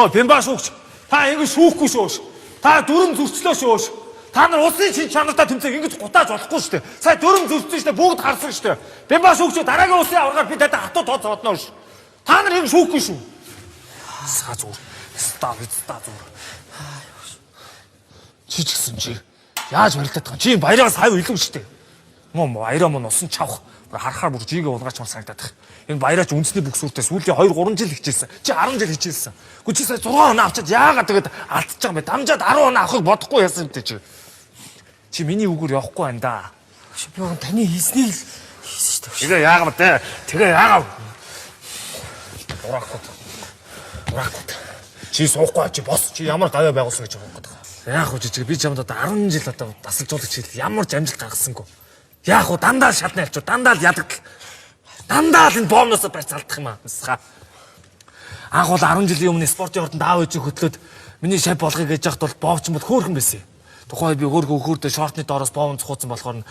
Бямба шүүгч. Та ингэ шүүхгүй шүүш. Та дүрм зөрчлөө шүүш. Та нар улсын шин чанартай тэмцээг ингэж гутааж болохгүй шүү дээ. Сая дүрм зөрчсөн шүү дээ. Бүгд харсан шүү дээ. Бямба шүүгч дараагийн улсын аваргаар би тата хатуу тооцоо одноо шүү. Та нар ингэ шүүхгүй шүү. Саа зур. Ста зур. Чи ч гэсэн чи яаж барилдаад байгаа. Чи баяраа сая илүү шүү дээ. Мөн баяраа мөн усан чавх. Харахаар бүр жигээ уулгаач мар санагдаад байгаа. Энэ баяраач үндэсний бүксүүртээ сүүлийн 2 3 жил хичээлсэн. Чи 10 жил хичээлсэн. Гэхдээ чи сая 6 хоног авчаад яагаад тэгээд алдчихж байгаа юм бэ? Дамжаад 10 хоног авахыг бодохгүй яасан юм те чи. Чи миний үгээр явахгүй байна да. Би гоо таны хийснийг л хийсэн шүү Тэгээ дээ. яагаад те? Тэгээ яагаад? Урахгүй. Чи суухгүй чи бос чи ямар гавья байгуулсан гэж байгаа юм. Яах вэ жижиг би чамд одоо 10 жил одоо тасалжуулагч хэл ямар ч амжилт гаргасангүй. Яах вэ дандаа шатны алчуу дандаа л ядагдал. Дандаа л энэ боомноос барьц алдах юм аа. Анх бол 10 жилийн өмнө спортын ордонд аав ээжийг хөтлөөд миний шав болгоё гэж яхад бол боовч мод хөөрхөн байсан. Тухайн би хөөрхөн шортны доороос боомн цухууцсан болохоор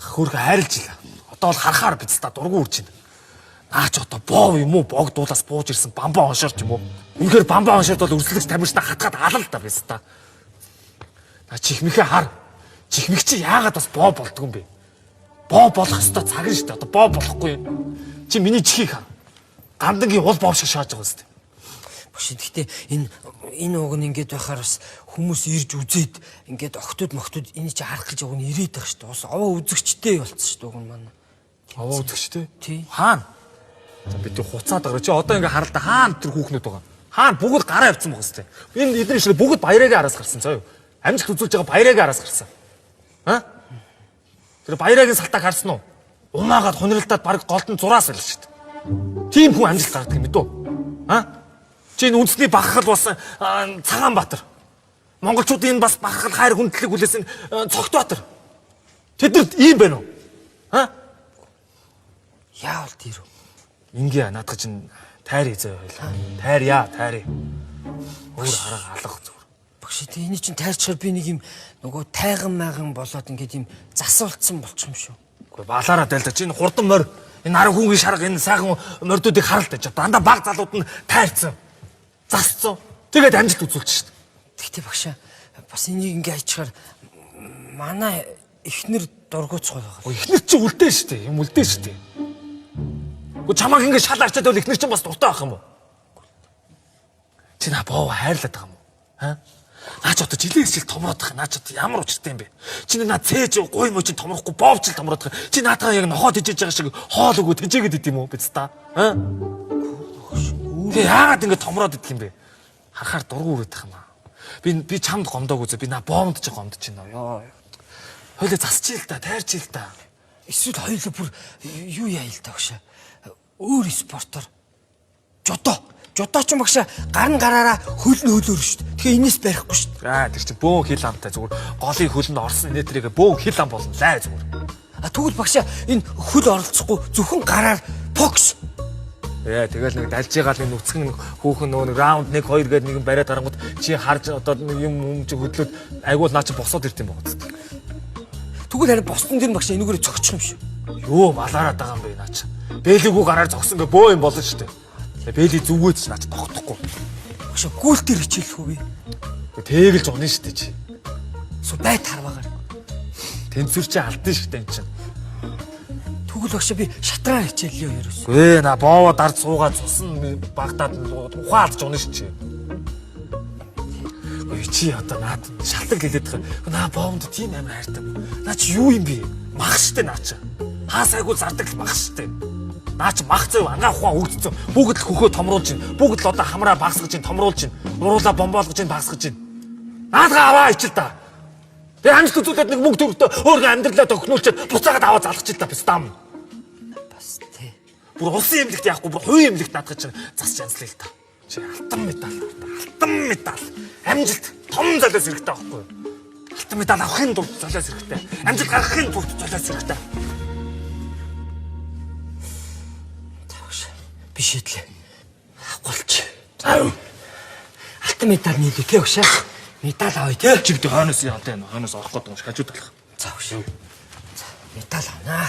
хөөрхөн хайрлж илаа. Одоо бол харахаар биз та дургу үрж байна. Наач одоо боов юм уу богдуулаас бууж ирсэн бамбаа оншорч юм уу? Үнэхээр бамбаа оншорд бол өрсөлдөж тамирчтай хатгаад алал та биз та. На чихмэхээ хар. Чихмэг чи яагаад бас боо болдгоо юм бэ? Боо болох ёстой цаг нь шүү дээ. Одоо боо болохгүй. Чи миний чихийг хаа. Гандангийн уул боо шиг шааж байгаа зү. Багш гэхдээ энэ уг нь ингэж байхаар бас хүмүүс ирж үзээд ингээд охтууд мохтууд энийг чи харах гэж уг нь ирээд байгаа шүү дээ. Ус овоо үзэгчтэй болцсон шүү дээ уг нь манай. Овоо үзэгчтэй? Тий. Хаана? За бид хуцаад байгаа. Чи одоо ингээ харалта хаана тэр хүүхнүүд байгаа. Хаана бүгд гараа авцсан байгаа зү. Энэ эдгээр шиг бүгд баяраагаа араас гарсан заяа. Амжилт үзүүлж байгаа баяраагаа араас гарсан. Тэр баяраагийн салтаа харсан уу? Умаагаад хуниралтаад баг голдон зураас байлаа шүү дээ. Тим хүн амжилт гаргадаг юм дөө. Чи энэ үндэсний багхал болсон Цагаанбаатар. Монголчуудын бас багхал хайр хүндлэг хүлээсэн Цогтбаатар. Тэдэрд ийм байна уу? Яавал тэр үү? Ингээ наадах чинь тайр хийзээ байлаа. Тайр. Өөр хараа алга зүгээр. Багш энэ чинь тайрчаар би нэг юм нөгөө тайган майган болоод ингээд юм засвалцсан болчих юм шүү. Үгүй балаараа дайлаа чи энэ хурдан морь энэ арга хүүгийн шарга энэ сайхан морьдуудыг харалтай. Дандаа баг залууд нь тайрцсан. Засцсан. Тэгээд амжилт үзүүлж шít. Тэгтээ багш бас энийг ингээ хайчаар манай эхнэр дургуйцгой байгаа. Эхнэр чи үлдээ шít. Юм үлдээ шít. Үгүй чамаг ингээ шал арчаад бол эхнэр чинь бас дуртай байх юм уу? Чи наа боо хайрлаад байгаа юм уу? Наач одоо жилээс жил томроод байгаа. Наач одоо ямар учиртай юм бэ? Чи наа цээж гуй мөч томрохгүй боовч л томроод байгаа. Чи наатаа яг нохоод ижиж байгаа шиг хоол өгөө тэжээгээд идэм үү биз та? Тэгээ яагаад ингэ томроод идэх юм бэ? Харахаар дургу үрээд байгаа юм аа. Би чамд гомдоог үзээ. Би наа боомд ч гомдож байна ёо. Хойлоо засчих л та, тайрч л та. Эсвэл хоёулаа бүр юу яа л та багш. Өөр спортоор жодоо ч багш гараараа хөлн хөлөөр шүү дээ. Тэгэхээр энэс барихгүй шүү дээ. Тэр чинь бөөн хил амтай зүгээр голын хөлөнд орсон нэтрийг бөөн хил ам болно лай зүгээр. Тэгвэл багш энэ хөл оролцохгүй зөвхөн гараар бокс. Тэгэл нэг дальж байгаа л нэг нүцгэн хүүхэн нөгөө раунд 1 2 гээд нэг бариад гарангууд чи харж одоо юм чи хөдлөөд айгуул наа чи босоод ирд юм байна. Тэгвэл харин босдон дэр багш энүүгээр зогчих юм шүү. Юу малаараад байгаа юм бэ наа чи. Бэлэгүү гараар зогсон гэ бөө юм болно шүү дээ. Бэли зүгөөд ч наач тогтохгүй. Багш гүйлтэр хичээлэх үү би? Тэгэлж унаа шүү дээ чи. Суу бай тарвагаар. Тэнцвэр чи алдсан шүү дээ энэ чинь. Тэгвэл багш би шатраа хичээллээ ерөөс. Гээ на боовоо дард суугаад цусан багтаад ухаалж унаа шүү чи. Чи одоо наад шалтгаан хэлээд байгаа. Наа боомд тийм амар хайртай. Наа чи юу юм бэ? Мах штэ наа чи. Хаасайгүй зардаг мах штэ. Наа чи мах зөв ангаа ухаан өгдсөн. Бүгд л хөхөө томруулж байна. Бүгд л одоо хамраа багсгаж байна, томруулж байна. Уруулаа бомбоолгож байна, багсгаж байна. Наадгаа аваа ичил та. Тэгээ амжилт үзүүлээд нэг мөнгө төгрөгтөө өөрөө амьдралаа тохинуулчаад буцаагаад аваа залгачил та бистам. Бас тий. Бүр улсын эмнэлэгт яахгүй бүр хувийн эмнэлэгт наадах чинь засч янзлаа л та. Чи алтан медаль. Амжилт том золиос хэрэгтэй байхгүй юу? Алтан медаль авахын тулд золиос хэрэгтэй. Амжилт гаргахын тулд золиос хэрэгтэй. Би шийдлээ. Авахулч. Алтан медаль нийлүү тий багш. Медаль авъя тий. Чи бид хойноос яа одоо энэ хойноос орох гэдэг юм шиг хажууд талах. За багш. За медаль авнаа.